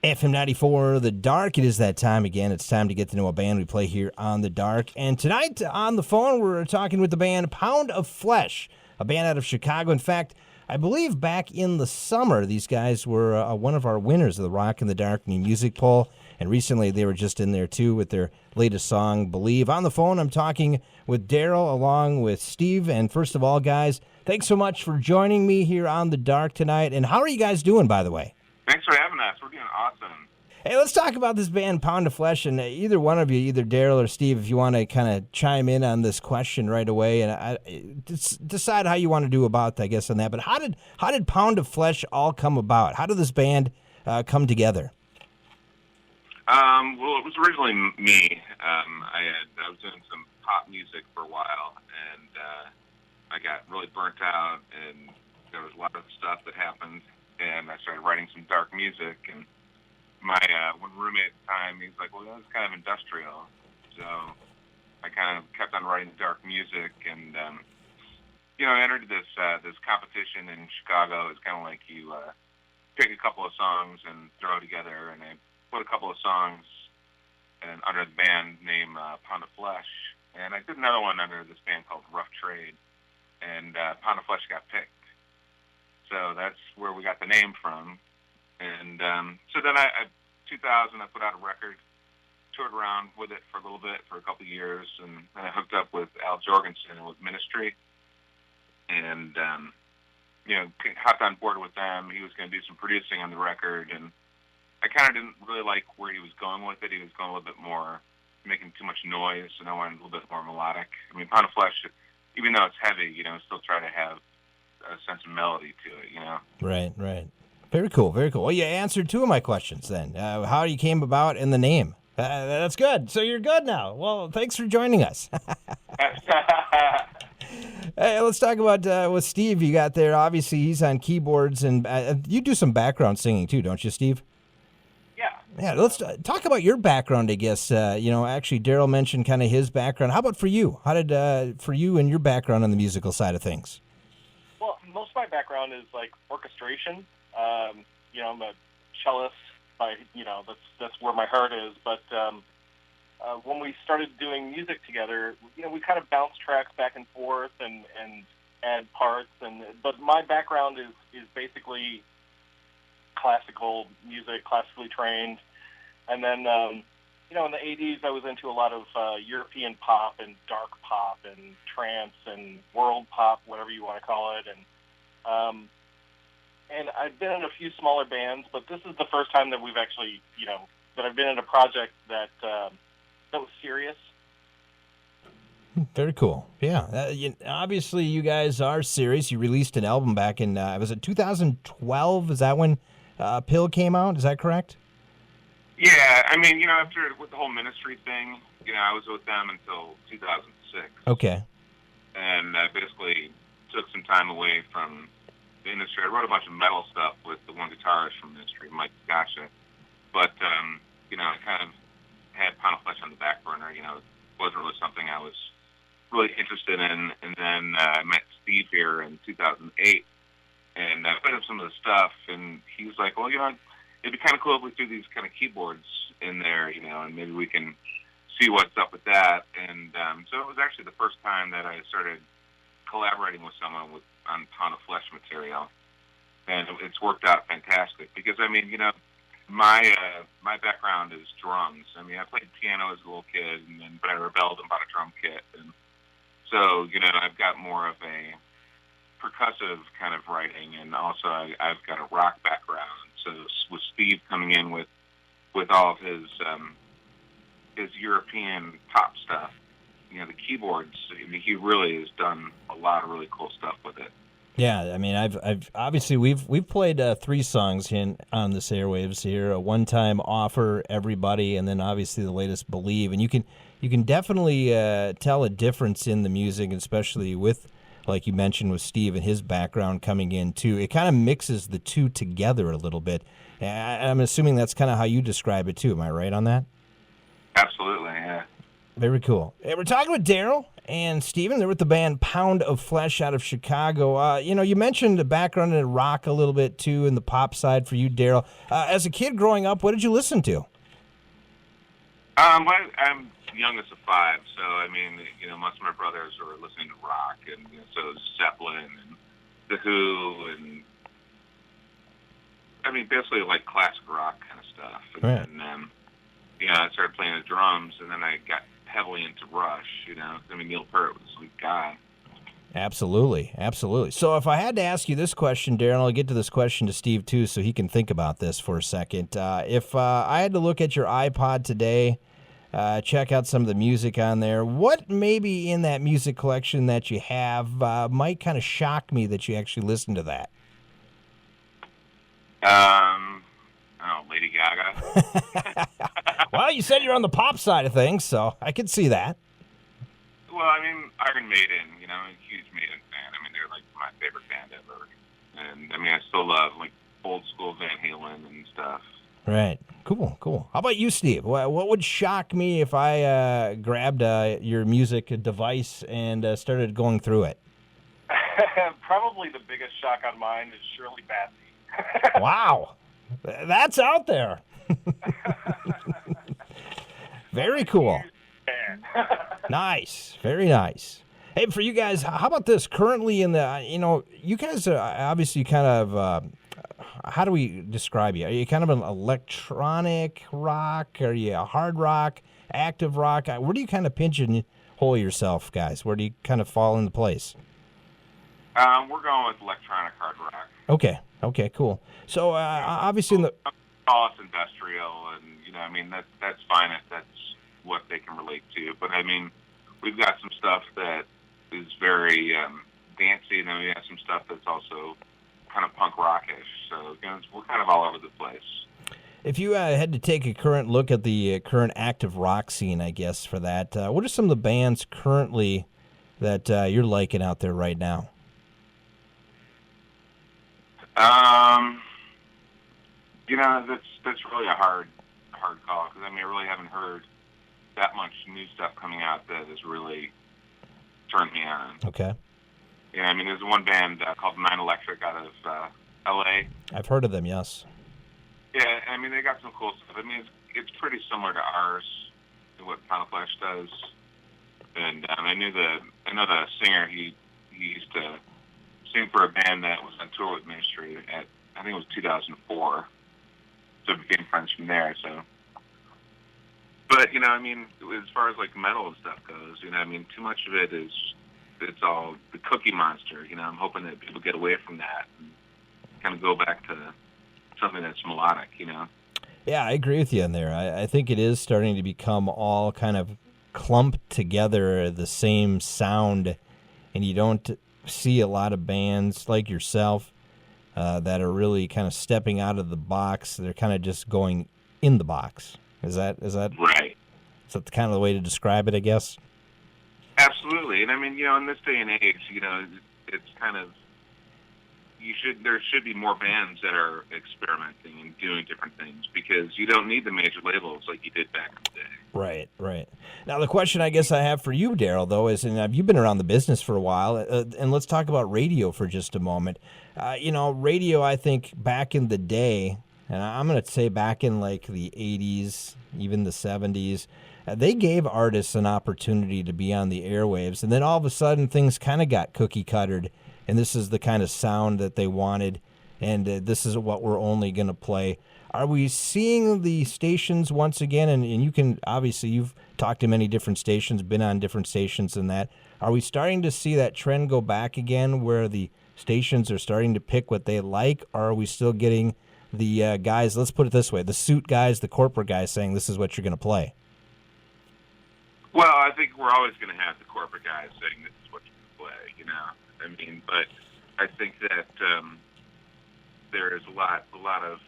FM 94, The Dark. It is that time again. It's time to get to know a band we play here on The Dark. And tonight on the phone, we're talking with the band Pound of Flesh, a band out of Chicago. In fact, I believe back in the summer, these guys were one of our winners of the Rock in the Dark New Music Poll. And recently they were just in there, too, with their latest song, Believe. On the phone, I'm talking with Darrell along with Steve. And first of all, guys, thanks so much for joining me here on The Dark tonight. And how are you guys doing, by the way? Thanks for having us. We're doing awesome. Hey, let's talk about this band, Pound of Flesh, and either one of you, either Darrell or Steve, if you want to kind of chime in on this question right away, and decide how you want to do about, I guess, on that. But how did Pound of Flesh all come about? How did this band come together? Well, it was originally me. I was doing some pop music for a while, and I got really burnt out, and there was a lot of stuff that happened, and I started writing some dark music, and my one roommate at the time, he's like, well, that's kind of industrial. So I kind of kept on writing dark music, and I entered this competition in Chicago. It's kind of like you pick a couple of songs and throw it together, and I put a couple of songs under the band name Pound of Flesh, and I did another one under this band called Rough Trade, and Pound of Flesh got picked. So that's where we got the name from. And so then 2000, I put out a record, toured around with it for a little bit, for a couple of years, and then I hooked up with Al Jorgensen with Ministry, and hopped on board with them. He was going to do some producing on the record, and I kind of didn't really like where he was going with it. He was going a little bit more, making too much noise, and I wanted a little bit more melodic. I mean, Pound of Flesh, even though it's heavy, still try to have a sense of melody to it, Right. Very cool, very cool. Well, you answered two of my questions then. How you came about and the name. That's good. So you're good now. Well, thanks for joining us. Hey, let's talk about with Steve you got there. Obviously, he's on keyboards, and you do some background singing too, don't you, Steve? Yeah, let's talk about your background, I guess. Actually, Darrell mentioned kind of his background. How about for you? How did, for you and your background on the musical side of things? Well, most of my background is like orchestration. I'm a cellist. That's where my heart is. But when we started doing music together, we kind of bounce tracks back and forth and add parts. But my background is basically classical music, classically trained. And then, in the 80s, I was into a lot of European pop and dark pop and trance and world pop, whatever you want to call it. And I've been in a few smaller bands, but this is the first time that we've actually, that I've been in a project that was serious. Very cool. Yeah. Obviously, you guys are serious. You released an album back in, was it 2012? Is that when Pill came out? Is that correct? Yeah. I mean, after with the whole Ministry thing, I was with them until 2006. Okay. And I basically took some time away from the industry. I wrote a bunch of metal stuff with the one guitarist from Ministry, Mike Gotcha. But, I kind of had Pound of Flesh on the back burner. It wasn't really something I was really interested in. And then I met Steve here in 2008, and I played up some of the stuff, and he was like, well, it'd be kind of cool if we threw these kind of keyboards in there, and maybe we can see what's up with that. And so it was actually the first time that I started collaborating with someone on Pound of Flesh material, and it's worked out fantastic because my background is drums. I mean, I played piano as a little kid, but I rebelled and bought a drum kit, and so I've got more of a percussive kind of writing, and also I've got a rock background. So with Steve coming in with all of his European pop stuff, the keyboards, he really has done a lot of really cool stuff with it. Yeah, I mean, I've obviously we've played 3 songs on this airwaves here. A One-Time Offer, Everybody, and then obviously the latest Believe. And you can definitely tell a difference in the music, especially with, like you mentioned, with Steve and his background coming in too. It kind of mixes the two together a little bit. I'm assuming that's kind of how you describe it too. Am I right on that? Absolutely, yeah. Very cool. Hey, we're talking with Darrell and Steven. They're with the band Pound of Flesh out of Chicago. You mentioned the background in rock a little bit, too, in the pop side for you, Darrell. As a kid growing up, what did you listen to? I'm youngest of five, so, I mean, most of my brothers were listening to rock, and so Zeppelin and The Who, and, I mean, basically, like, classic rock kind of stuff. And Right. then, I started playing the drums, and then I got heavily into Rush, I mean, Neil Peart was like God. Absolutely, absolutely. So if I had to ask you this question, Darren, I'll get to this question to Steve too, so he can think about this for a second. If I had to look at your iPod today, check out some of the music on there, what maybe in that music collection that you have might kind of shock me that you actually listen to that? Lady Gaga. Well, you said you're on the pop side of things, so I could see that. Well, I mean, Iron Maiden, I'm a huge Maiden fan. I mean, they're like my favorite band ever. And I mean, I still love like old school Van Halen and stuff. Right. Cool. How about you, Steve? What would shock me if I grabbed your music device and started going through it? Probably the biggest shock on mine is Shirley Bassey. Wow. That's out there. Very cool. Nice. Very nice. Hey, for you guys, how about this? Currently in the, you guys are obviously kind of, how do we describe you? Are you kind of an electronic rock? Are you a hard rock, active rock? Where do you kind of pigeonhole yourself, guys? Where do you kind of fall into place? We're going with electronic hard rock. Okay, cool. So obviously in the call us industrial, and I mean that's fine if that's what they can relate to. But I mean, we've got some stuff that is very dancey, and then we have some stuff that's also kind of punk rockish. So we're kind of all over the place. If you had to take a current look at the current active rock scene, I guess for that, what are some of the bands currently that you're liking out there right now? That's really a hard call, because I mean, I really haven't heard that much new stuff coming out that has really turned me on. Okay. Yeah, I mean, there's one band called Nine Electric out of L.A. I've heard of them, yes. Yeah, I mean, they got some cool stuff. I mean, it's pretty similar to ours, to what Pound of Flesh does. And I know the singer. He used to sing for a band that was on tour with Ministry at, I think it was 2004. So we became friends from there. So, but I mean, as far as like metal and stuff goes, I mean, too much of it it's all the Cookie Monster. I'm hoping that people get away from that and kind of go back to something that's melodic. Yeah, I agree with you on there. I think it is starting to become all kind of clumped together, the same sound, and you don't see a lot of bands like yourself that are really kind of stepping out of the box. They're kind of just going in the box. Is that right? Is that kind of the way to describe it, I guess? Absolutely. And I mean, in this day and age, it's kind of, there should be more bands that are experimenting and doing different things, because you don't need the major labels like you did back in the day. Right. Now, the question I guess I have for you, Darrell, though, is, and you've been around the business for a while, and let's talk about radio for just a moment. Radio, I think, back in the day, and I'm going to say back in like the 80s, even the 70s, they gave artists an opportunity to be on the airwaves, and then all of a sudden things kind of got cookie-cuttered, and this is the kind of sound that they wanted, and this is what we're only going to play. Are we seeing the stations once again, and you can, obviously, you've talked to many different stations, been on different stations and that, are we starting to see that trend go back again where the stations are starting to pick what they like, or are we still getting the guys, let's put it this way, the suit guys, the corporate guys saying this is what you're going to play? Well, I think we're always going to have the corporate guys saying this is what you're going to play, I mean, but I think that there is a lot of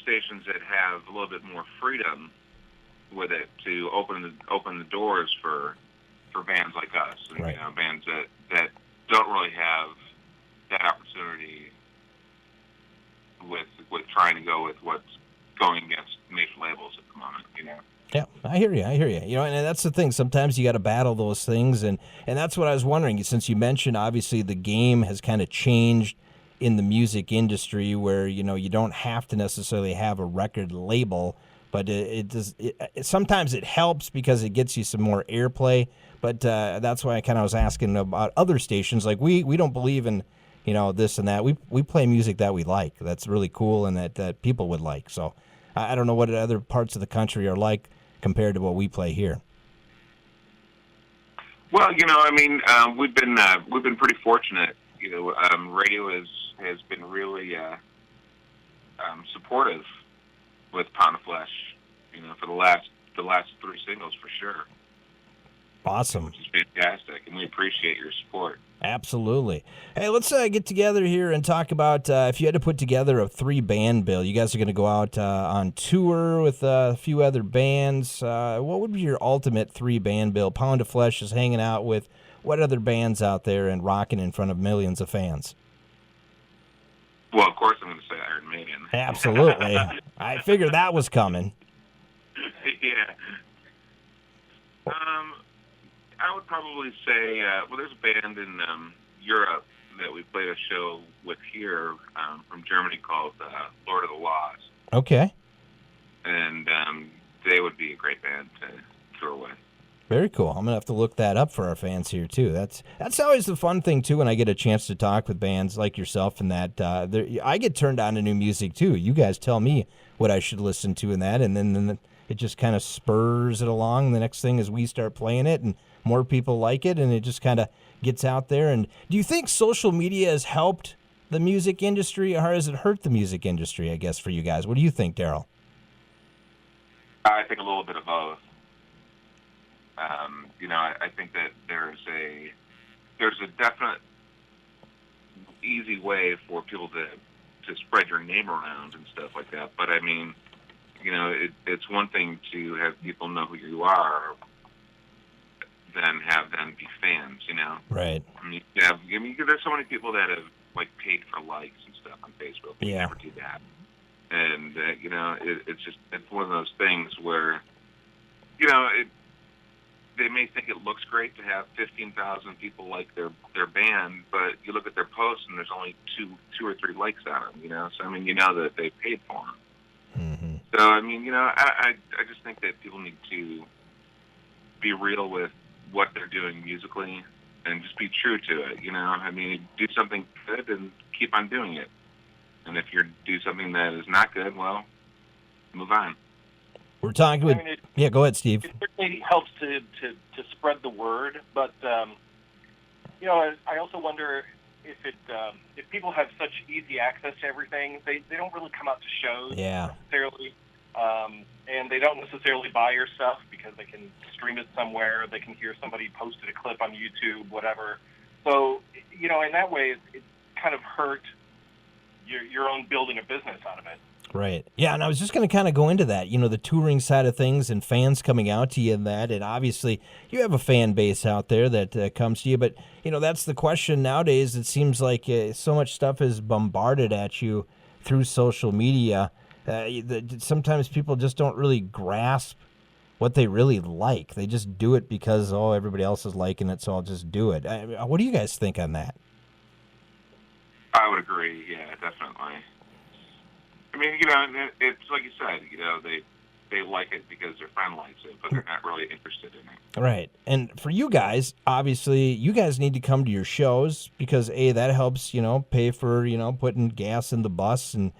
stations that have a little bit more freedom with it to open the doors for bands like us, and right. Bands that don't really have that opportunity with trying to go with what's going against major labels at the moment. Yeah, I I hear you. I hear you. You know, and that's the thing. Sometimes you got to battle those things, and that's what I was wondering. Since you mentioned, obviously, the game has kind of changed in the music industry, where you don't have to necessarily have a record label, but it does. Sometimes it helps because it gets you some more airplay. But that's why I kind of was asking about other stations. Like we don't believe in this and that. We play music that we like. That's really cool, and that people would like. So I don't know what other parts of the country are like compared to what we play here. Well, I mean, we've been pretty fortunate. Radio has been really supportive with Pound of Flesh. For the last 3 singles for sure. Awesome. Which is fantastic, and we appreciate your support. Absolutely. Hey, let's get together here and talk about if you had to put together a 3-band bill. You guys are going to go out on tour with a few other bands. What would be your ultimate 3-band bill? Pound of Flesh is hanging out with what other bands out there and rocking in front of millions of fans? Well, of course I'm going to say Iron Maiden. Absolutely. I figured that was coming. Yeah. I would probably say, there's a band in Europe that we played a show with here from Germany called Lord of the Lost. Okay. And they would be a great band to tour with. Very cool. I'm going to have to look that up for our fans here, too. That's always the fun thing, too, when I get a chance to talk with bands like yourself and that. I get turned on to new music, too. You guys tell me what I should listen to in that, and then it just kind of spurs it along. The next thing is we start playing it, and more people like it, and it just kind of gets out there. And do you think social media has helped the music industry, or has it hurt the music industry, I guess, for you guys? What do you think, Darrell? I think a little bit of both. I think that there's a definite easy way for people to spread your name around and stuff like that. But I mean, it's one thing to have people know who you are than have them be fans. Right. I mean, there's so many people that have paid for likes and stuff on Facebook. We never do that. And it's one of those things where they may think it looks great to have 15,000 people like their band, but you look at their posts and there's only two or three likes on them. So I mean, that they paid for them. Mm-hmm. So I mean, I just think that people need to be real with what they're doing musically and just be true to it. I mean, do something good and keep on doing it. And if you do something that is not good, well, move on. We're talking with... Yeah, go ahead, Steve. It certainly helps to spread the word, but, I also wonder if people have such easy access to everything, they don't really come out to shows necessarily, and they don't necessarily buy your stuff because they can stream it somewhere, they can hear somebody posted a clip on YouTube, whatever. So, in that way, it kind of hurt your own building a business out of it. Right. Yeah, and I was just going to kind of go into that, the touring side of things and fans coming out to you and that. And obviously, you have a fan base out there that comes to you. But, that's the question nowadays. It seems like so much stuff is bombarded at you through social media. Sometimes people just don't really grasp what they really like. They just do it because, everybody else is liking it, so I'll just do it. What do you guys think on that? I would agree. Yeah, definitely. I mean, it's like you said, they like it because their friend likes it, but they're not really interested in it. Right. And for you guys, obviously, you guys need to come to your shows because, A, that helps, pay for, putting gas in the bus and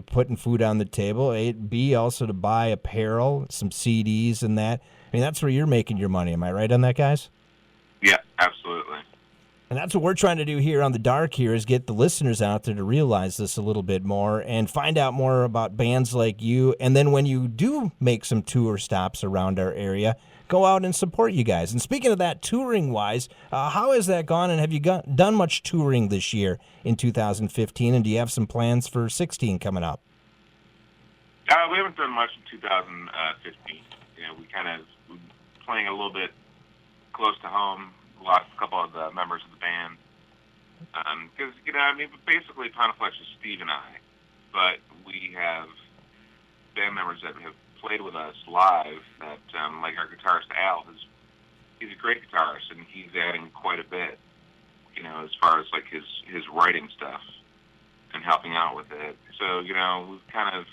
putting food on the table. A, B, also to buy apparel, some CDs and that. I mean, that's where you're making your money. Am I right on that, guys? Yeah, absolutely. And that's what we're trying to do here on The Dark here is get the listeners out there to realize this a little bit more and find out more about bands like you. And then when you do make some tour stops around our area, go out and support you guys. And speaking of that, touring-wise, how has that gone? And have you done much touring this year in 2015? And do you have some plans for 16 coming up? We haven't done much in 2015. We kind of playing a little bit close to home. Lost a couple of the members of the band because basically Pound of Flesh is Steve and I, but we have been band members that have played with us live, that like our guitarist Al, he's a great guitarist, and he's adding quite a bit, as far as like his writing stuff and helping out with it. So, we've kind of,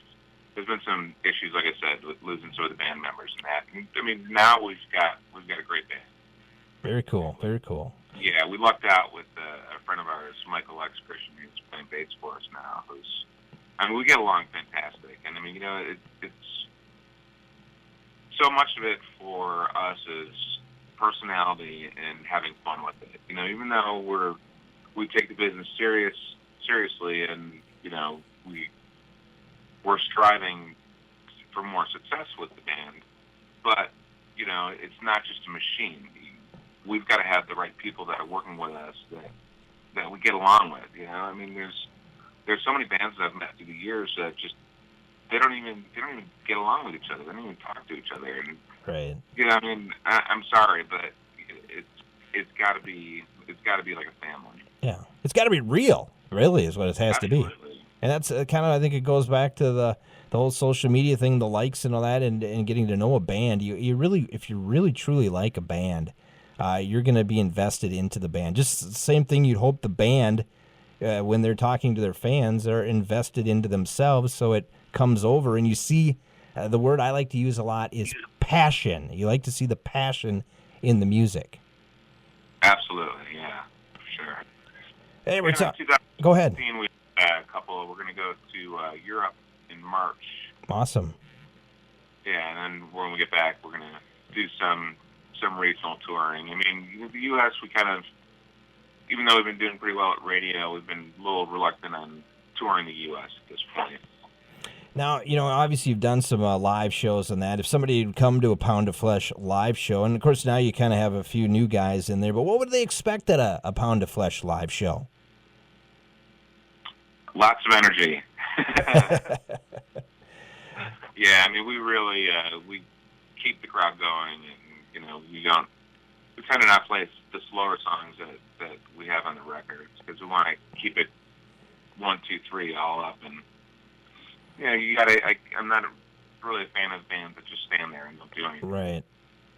there's been some issues, like I said, with losing some of the band members and that. And, I mean, now we've got a great band. Very cool. Very cool. Yeah, we lucked out with a friend of ours, Michael X. Christian, who's playing bass for us now. We get along fantastic. And, I mean, it's so much of it for us is personality and having fun with it. Even though we take the business seriously, and, we're striving for more success with the band, but, it's not just a machine. We've got to have the right people that are working with us that we get along with. I mean, there's so many bands that I've met through the years that just they don't even get along with each other. They don't even talk to each other. And Right. I mean, I'm sorry, but it's got to be like a family. Yeah, it's got to be real. Really, is what it has Absolutely. to be. And that's kind of, I think it goes back to the whole social media thing, the likes and all that, and getting to know a band. You really, if you really truly like a band, you're going to be invested into the band. Just the same thing you'd hope the band, when they're talking to their fans, are invested into themselves, so it comes over. And you see, the word I like to use a lot is passion. You like to see the passion in the music. Absolutely, yeah, for sure. Hey, we're talking. 2015, Go ahead. We had a couple. We're going to go to Europe in March. Awesome. Yeah, and then when we get back, we're going to do some regional touring. I mean, the U.S., we kind of, even though we've been doing pretty well at radio, we've been a little reluctant on touring the U.S. at this point. Now, obviously you've done some live shows and that. If somebody would come to a Pound of Flesh live show, and of course now you kind of have a few new guys in there, but what would they expect at a Pound of Flesh live show? Lots of energy. Yeah, I mean, we really we keep the crowd going, and we tend to not play the slower songs that we have on the records, because we want to keep it 1, 2, 3 all up. And you gotta. I'm not really a fan of bands that just stand there and don't do anything. Right.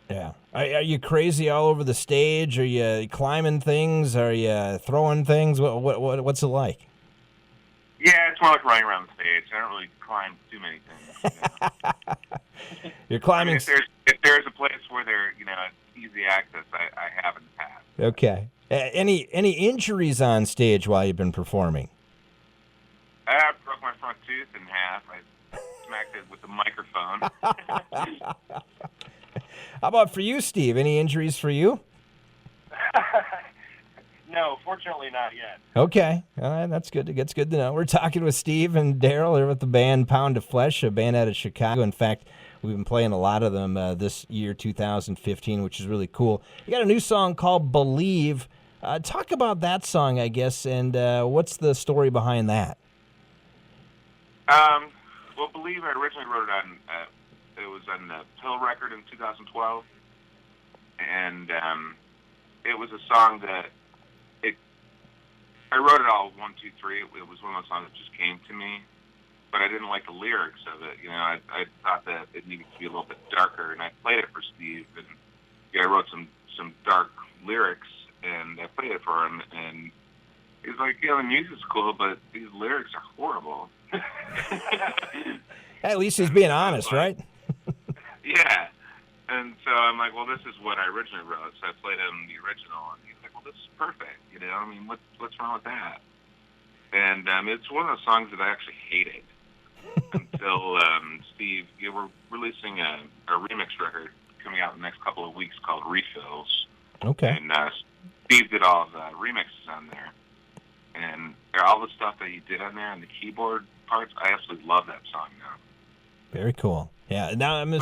Yeah. Are you crazy all over the stage? Are you climbing things? Are you throwing things? What's it like? Yeah, it's more like running around the stage. I don't really climb too many things. You're climbing. I mean, if there's a place where it's easy access, I have in the past. Okay. Any injuries on stage while you've been performing? I broke my front tooth in half. I smacked it with the microphone. How about for you, Steve? Any injuries for you? No, fortunately not yet. Okay. All right, that's good. It's good to know. We're talking with Steve and Darrell. They're with the band Pound of Flesh, a band out of Chicago. In fact, we've been playing a lot of them this year, 2015, which is really cool. You got a new song called Believe. Talk about that song, I guess, and what's the story behind that? Well, Believe, I originally wrote it on, it was on the Pill record in 2012, and it was a song that, I wrote it all 1, 2, 3. It was one of those songs that just came to me, but I didn't like the lyrics of it. I thought that it needed to be a little bit darker, and I played it for Steve, and I wrote some dark lyrics, and I played it for him, and he was like, the music's cool, but these lyrics are horrible. At least he's being honest, right? Yeah. And so I'm like, well, this is what I originally wrote. So I played him the original, and he's like, well, this is perfect. I mean, what's wrong with that? And it's one of those songs that I actually hated until Steve, we're releasing a remix record coming out in the next couple of weeks called Refills. Okay. And Steve did all the remixes on there. And all the stuff that he did on there and the keyboard parts, I absolutely love that song now. Very cool. Yeah. Now I'm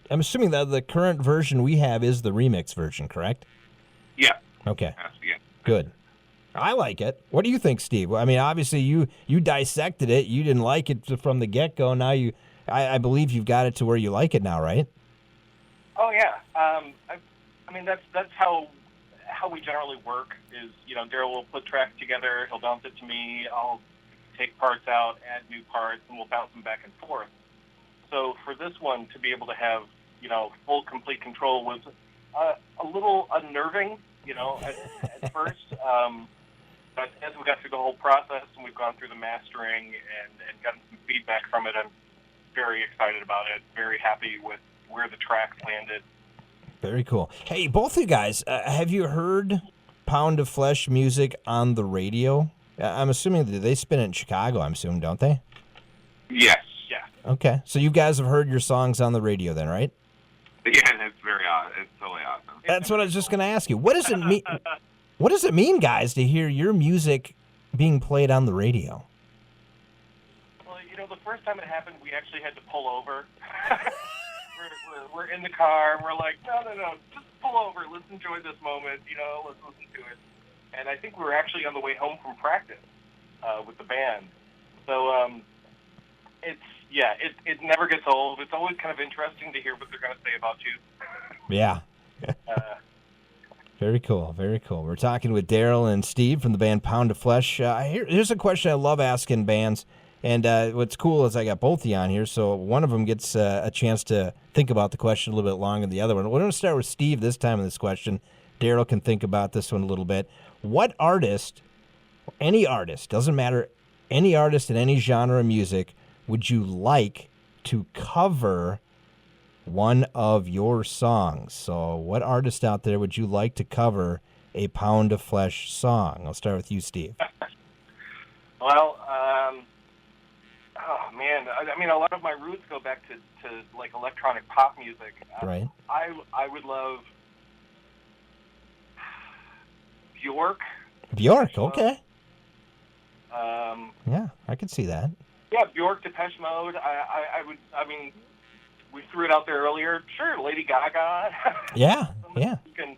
assuming that the current version we have is the remix version, correct? Yeah. Okay. Yeah. Good. I like it. What do you think, Steve? I mean, obviously you dissected it. You didn't like it from the get-go. Now I believe you've got it to where you like it now, right? Oh yeah. I mean that's how we generally work. Is Darrell will put tracks together. He'll bounce it to me. I'll take parts out, add new parts, and we'll bounce them back and forth. So for this one, to be able to have, full, complete control was a little unnerving, at first. But as we got through the whole process and we've gone through the mastering and gotten some feedback from it, I'm very excited about it, very happy with where the tracks landed. Very cool. Hey, both of you guys, have you heard Pound of Flesh music on the radio? I'm assuming that they spin it in Chicago, I'm assuming, don't they? Yes. Yeah. Okay, so you guys have heard your songs on the radio then, right? Yeah, it's very awesome. It's totally awesome. That's what I was just going to ask you. What does it mean? What does it mean, guys, to hear your music being played on the radio? Well, the first time it happened, we actually had to pull over. we're in the car, and we're like, no, just pull over. Let's enjoy this moment, let's listen to it. And I think we were actually on the way home from practice with the band. So it never gets old. It's always kind of interesting to hear what they're going to say about you. Yeah. Very cool, very cool. We're talking with Darrell and Steve from the band Pound of Flesh. Here's a question I love asking bands, and what's cool is I got both of you on here, so one of them gets a chance to think about the question a little bit longer than the other one. We're going to start with Steve this time in this question. Darrell can think about this one a little bit. What artist, any artist, doesn't matter, any artist in any genre of music, would you like to cover one of your songs? So what artist out there would you like to cover a Pound of Flesh song? I'll start with you, Steve. Well, I mean, a lot of my roots go back to like electronic pop music. Right. I would love Bjork. Bjork, okay. Um, Yeah, I could see that. Yeah, Bjork, Depeche Mode. I would. I mean, we threw it out there earlier. Sure, Lady Gaga. Yeah, yeah. You can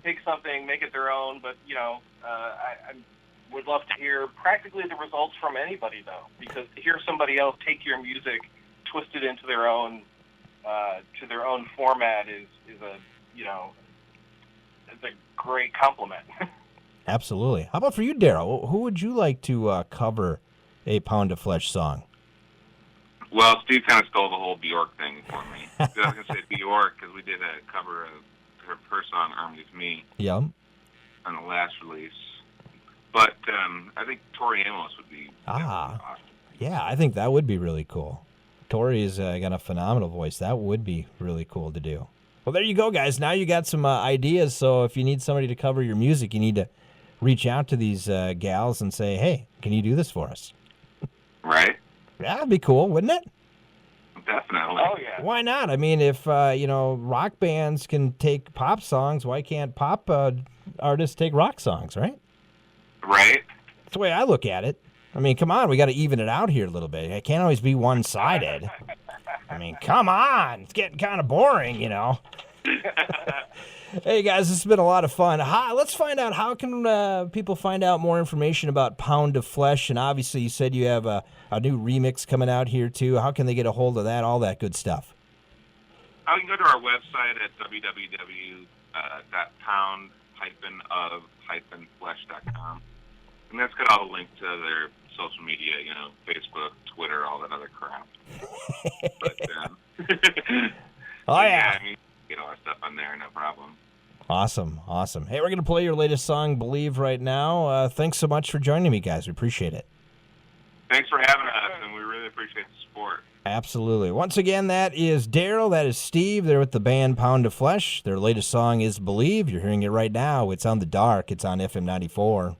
take something, make it their own, but I would love to hear practically the results from anybody, though, because to hear somebody else take your music, twist it into their own format is a it's a great compliment. Absolutely. How about for you, Darrell? Who would you like to cover a Pound of Flesh song? Well, Steve kind of stole the whole Bjork thing for me. I was going to say Bjork because we did a cover of her song "Armed With Me" Yep. on the last release. But I think Tori Amos would be awesome. Yeah, I think that would be really cool. Tori's got a phenomenal voice. That would be really cool to do. Well, there you go, guys. Now you got some ideas. So if you need somebody to cover your music, you need to reach out to these gals and say, hey, can you do this for us? Right? Yeah, that'd be cool, wouldn't it? Definitely. Oh, yeah. Why not? I mean, if, rock bands can take pop songs, why can't pop artists take rock songs, right? Right? That's the way I look at it. I mean, come on, we got to even it out here a little bit. It can't always be one-sided. I mean, come on. It's getting kind of boring, Hey, guys, this has been a lot of fun. Let's find out, how can people find out more information about Pound of Flesh? And obviously, you said you have a new remix coming out here, too. How can they get a hold of that, all that good stuff? You can go to our website at www.pound-of-flesh.com. And that's got all the links to their social media, Facebook, Twitter, all that other crap. But, oh, yeah. I mean, get all our stuff on there, no problem. Awesome. Hey, we're going to play your latest song, Believe, right now. Thanks so much for joining me, guys. We appreciate it. Thanks for having us, and we really appreciate the support. Absolutely. Once again, that is Darrell, that is Steve. They're with the band Pound of Flesh. Their latest song is Believe. You're hearing it right now. It's on The Dark. It's on FM 94.